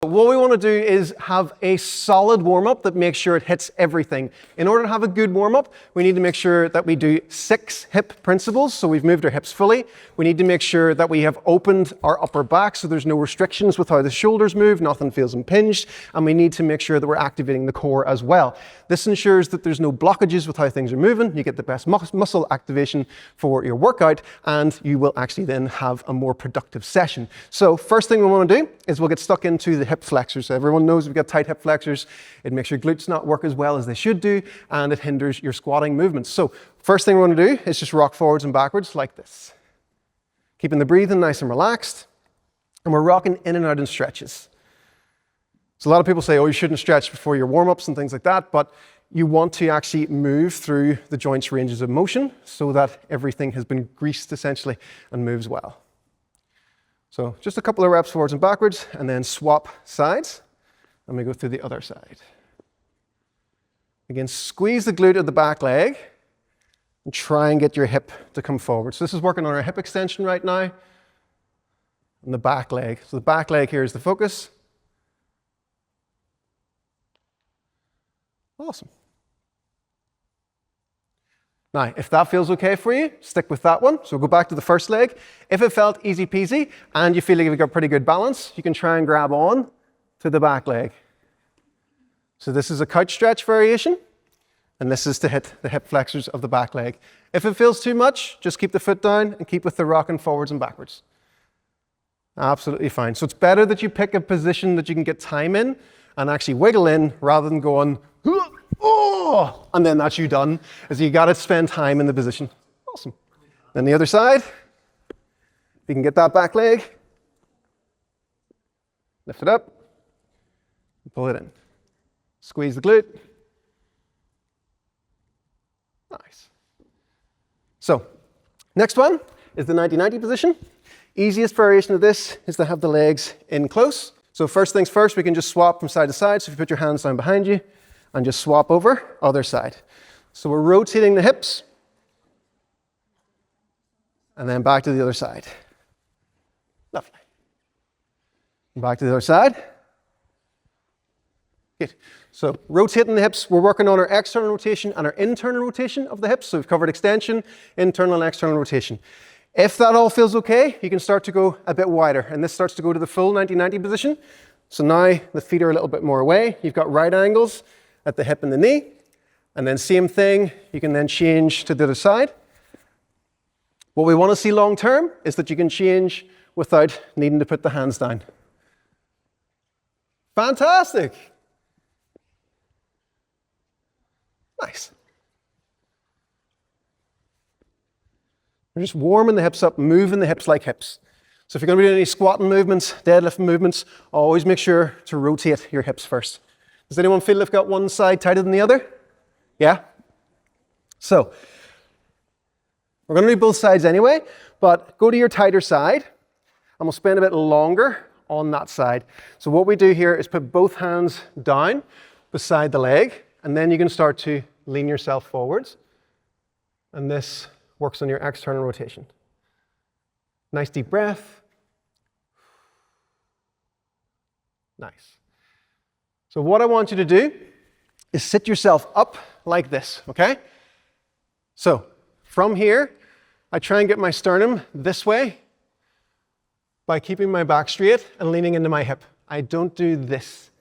What we want to do is have a solid warm-up that makes sure it hits everything. In order to have a good warm-up, we need to make sure that we do 6 hip principles, so we've moved our hips fully. We need to make sure that we have opened our upper back so there's no restrictions with how the shoulders move, nothing feels impinged, and we need to make sure that we're activating the core as well. This ensures that there's no blockages with how things are moving, you get the best muscle activation for your workout, and you will actually then have a more productive session. So first thing we want to do is we'll get stuck into the hip flexors. So everyone knows we've got tight hip flexors. It makes your glutes not work as well as they should do, and it hinders your squatting movements. So first thing we want to do is just rock forwards and backwards like this. Keeping the breathing nice and relaxed. And we're rocking in and out in stretches. So a lot of people say, oh, you shouldn't stretch before your warm-ups and things like that, but you want to actually move through the joints' ranges of motion so that everything has been greased essentially and moves well. So just a couple of reps forwards and backwards, and then swap sides, and we go through the other side. Again, squeeze the glute of the back leg, and try and get your hip to come forward. So this is working on our hip extension right now, and the back leg. So the back leg here is the focus. Awesome. Now, if that feels okay for you, stick with that one. So we'll go back to the first leg. If it felt easy peasy and you feel like you've got pretty good balance, you can try and grab on to the back leg. So this is a couch stretch variation, and this is to hit the hip flexors of the back leg. If it feels too much, just keep the foot down and keep with the rocking forwards and backwards. Absolutely fine. So it's better that you pick a position that you can get time in and actually wiggle in rather than going, oh, and then that's you done, as you got to spend time in the position. Awesome. Then the other side, if you can get that back leg, lift it up, and pull it in. Squeeze the glute. Nice. So, next one is the 90-90 position. Easiest variation of this is to have the legs in close. So first things first, we can just swap from side to side. So if you put your hands down behind you, and just swap over, other side. So we're rotating the hips, and then back to the other side. Lovely. And back to the other side. Good. So rotating the hips, we're working on our external rotation and our internal rotation of the hips. So we've covered extension, internal and external rotation. If that all feels okay, you can start to go a bit wider, and this starts to go to the full 90-90 position. So now the feet are a little bit more away. You've got right angles at the hip and the knee, and then same thing, you can then change to the other side. What we want to see long term is that you can change without needing to put the hands down. Fantastic. Nice. We're just warming the hips up, moving the hips like hips. So if you're going to be doing any squatting movements, deadlifting movements, always make sure to rotate your hips first. Does anyone feel they've got one side tighter than the other? Yeah? So, we're going to do both sides anyway, but go to your tighter side, and we'll spend a bit longer on that side. So what we do here is put both hands down beside the leg, and then you can start to lean yourself forwards. And this works on your external rotation. Nice deep breath. Nice. So what I want you to do is sit yourself up like this, okay? So from here, I try and get my sternum this way by keeping my back straight and leaning into my hip. I don't do this.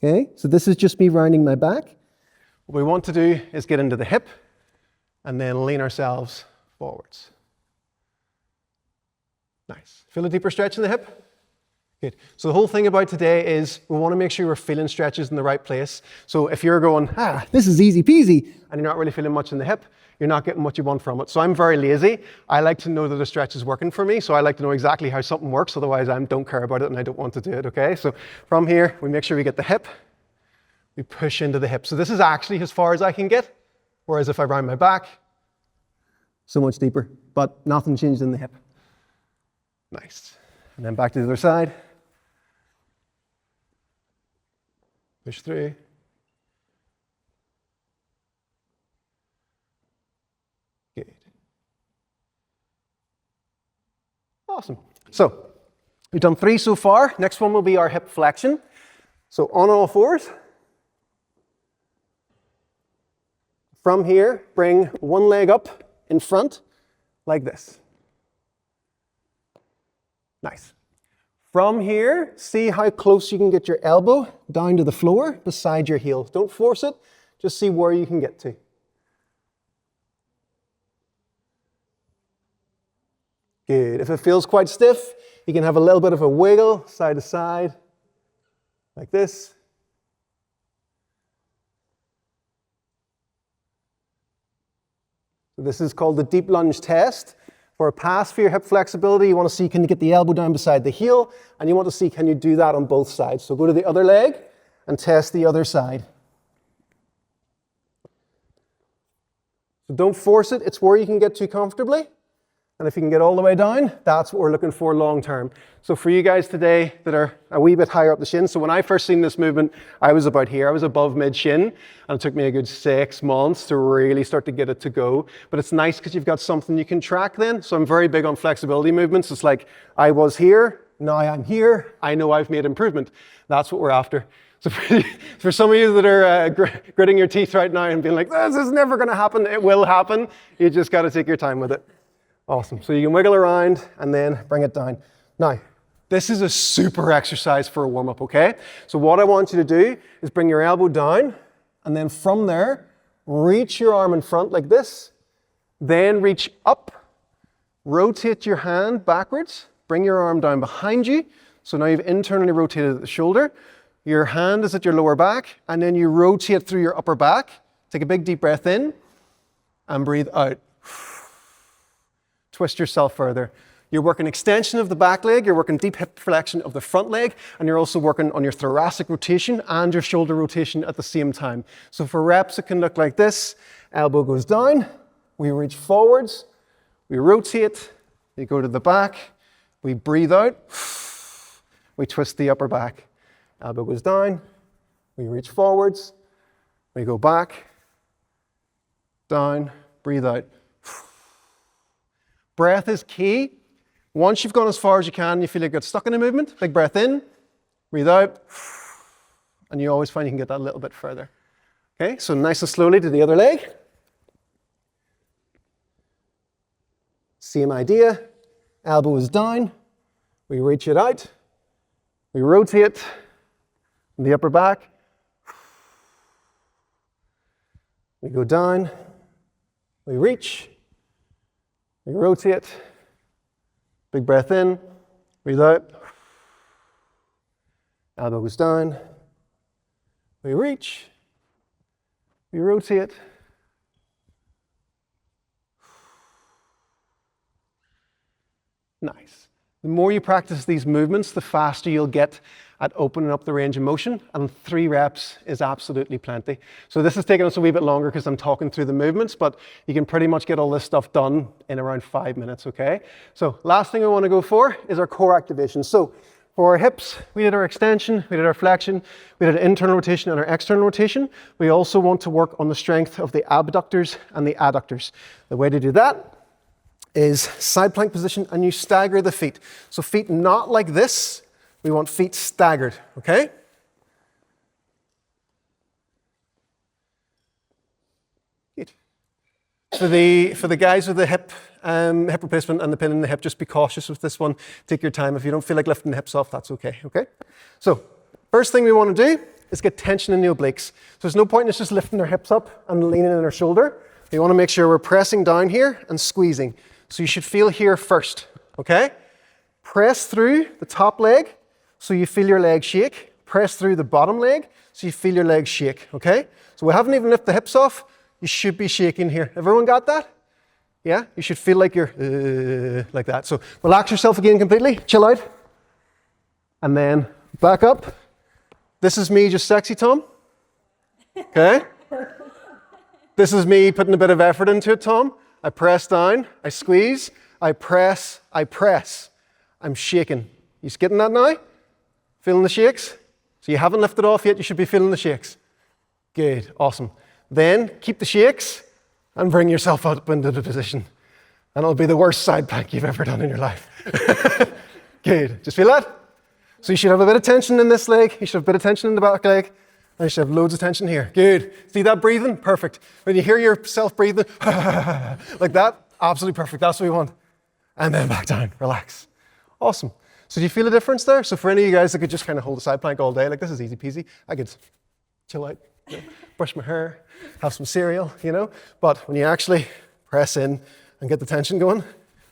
Okay, so this is just me rounding my back. What we want to do is get into the hip and then lean ourselves forwards. Nice. Feel a deeper stretch in the hip? Good. So the whole thing about today is we want to make sure we're feeling stretches in the right place. So if you're going, this is easy peasy, and you're not really feeling much in the hip, you're not getting what you want from it. So I'm very lazy. I like to know that the stretch is working for me, so I like to know exactly how something works, otherwise I don't care about it and I don't want to do it, okay? So from here, we make sure we get the hip, we push into the hip. So this is actually as far as I can get, whereas if I round my back, so much deeper, but nothing changed in the hip. Nice. And then back to the other side. Push through. Good. Awesome. So We've done 3 so far. Next one will be our hip flexion. So on all fours. From here, bring one leg up in front, like this. Nice. From here, see how close you can get your elbow down to the floor beside your heel. Don't force it, just see where you can get to. Good. If it feels quite stiff, you can have a little bit of a wiggle side to side, like this. This is called the Deep Lunge test. For a pass for your hip flexibility, you want to see, can you get the elbow down beside the heel? And you want to see, can you do that on both sides? So go to the other leg and test the other side. So don't force it. It's where you can get to comfortably. And if you can get all the way down, that's what we're looking for long term. So for you guys today that are a wee bit higher up the shin, so when I first seen this movement, I was about here. I was above mid shin, and it took me a good 6 months to really start to get it to go. But it's nice because you've got something you can track then. So I'm very big on flexibility movements. It's like, I was here, now I'm here, I know I've made improvement. That's what we're after. So for some of you that are gritting your teeth right now and being like, this is never going to happen, it will happen. You just got to take your time with it. Awesome. So you can wiggle around and then bring it down. Now, this is a super exercise for a warm-up, okay? So what I want you to do is bring your elbow down, and then from there, reach your arm in front like this, then reach up, rotate your hand backwards, bring your arm down behind you. So now you've internally rotated the shoulder. Your hand is at your lower back, and then you rotate through your upper back. Take a big deep breath in, and breathe out. Twist yourself further. You're working extension of the back leg, you're working deep hip flexion of the front leg, and you're also working on your thoracic rotation and your shoulder rotation at the same time. So for reps, it can look like this. Elbow goes down, we reach forwards, we rotate, we go to the back, we breathe out, we twist the upper back. Elbow goes down, we reach forwards, we go back, down, breathe out. Breath is key. Once you've gone as far as you can, you feel like you get stuck in a movement, big breath in, breathe out, and you always find you can get that a little bit further. Okay, so nice and slowly to the other leg. Same idea. Elbow is down, we reach it out, we rotate the upper back, we go down, we reach, we rotate, big breath in, breathe out, elbow goes down, we reach, we rotate, nice. The more you practice these movements, the faster you'll get at opening up the range of motion, and 3 reps is absolutely plenty. So this is taking us a wee bit longer because I'm talking through the movements, but you can pretty much get all this stuff done in around 5 minutes, okay? So last thing we want to go for is our core activation. So for our hips, we did our extension, we did our flexion, we did internal rotation and our external rotation. We also want to work on the strength of the abductors and the adductors. The way to do that is side plank position, and you stagger the feet. So feet not like this, we want feet staggered, okay? Good. For the guys with the hip replacement and the pin in the hip, just be cautious with this one. Take your time. If you don't feel like lifting the hips off, that's okay, okay? So first thing we want to do is get tension in the obliques. So there's no point in us just lifting our hips up and leaning in our shoulder. We want to make sure we're pressing down here and squeezing. So you should feel here first, okay? Press through the top leg so you feel your leg shake. Press through the bottom leg so you feel your leg shake, okay? So we haven't even lifted the hips off. You should be shaking here. Everyone got that? Yeah? You should feel like you're like that. So relax yourself again completely. Chill out. And then back up. This is me just sexy Tom. Okay? This is me putting a bit of effort into it, Tom. I press down, I squeeze, I press, I'm shaking. You getting that now? Feeling the shakes? So you haven't lifted off yet, you should be feeling the shakes. Good, awesome. Then keep the shakes and bring yourself up into the position. And it'll be the worst side plank you've ever done in your life. Good. Just feel that? So you should have a bit of tension in this leg. You should have a bit of tension in the back leg. And you should have loads of tension here. Good. See that breathing? Perfect. When you hear yourself breathing, like that, absolutely perfect. That's what we want. And then back down. Relax. Awesome. So do you feel a difference there? So for any of you guys that could just kind of hold a side plank all day, like this is easy peasy. I could chill out, you know, brush my hair, have some cereal, you know. But when you actually press in and get the tension going,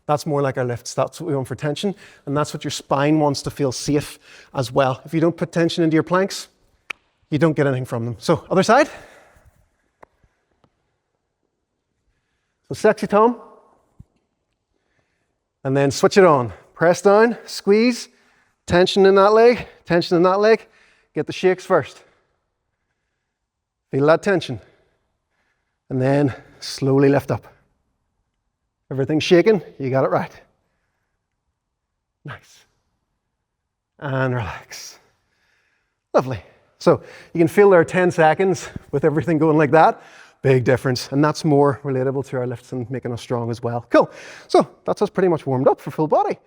that's more like our lifts. That's what we want for tension. And that's what your spine wants to feel safe as well. If you don't put tension into your planks, you don't get anything from them. So other side. So sexy Tom. And then switch it on. Press down, squeeze, tension in that leg, tension in that leg. Get the shakes first. Feel that tension. And then slowly lift up. Everything's shaking, you got it right. Nice. And relax. Lovely. So you can feel there 10 seconds with everything going like that. Big difference. And that's more relatable to our lifts and making us strong as well. Cool. So that's us pretty much warmed up for full body.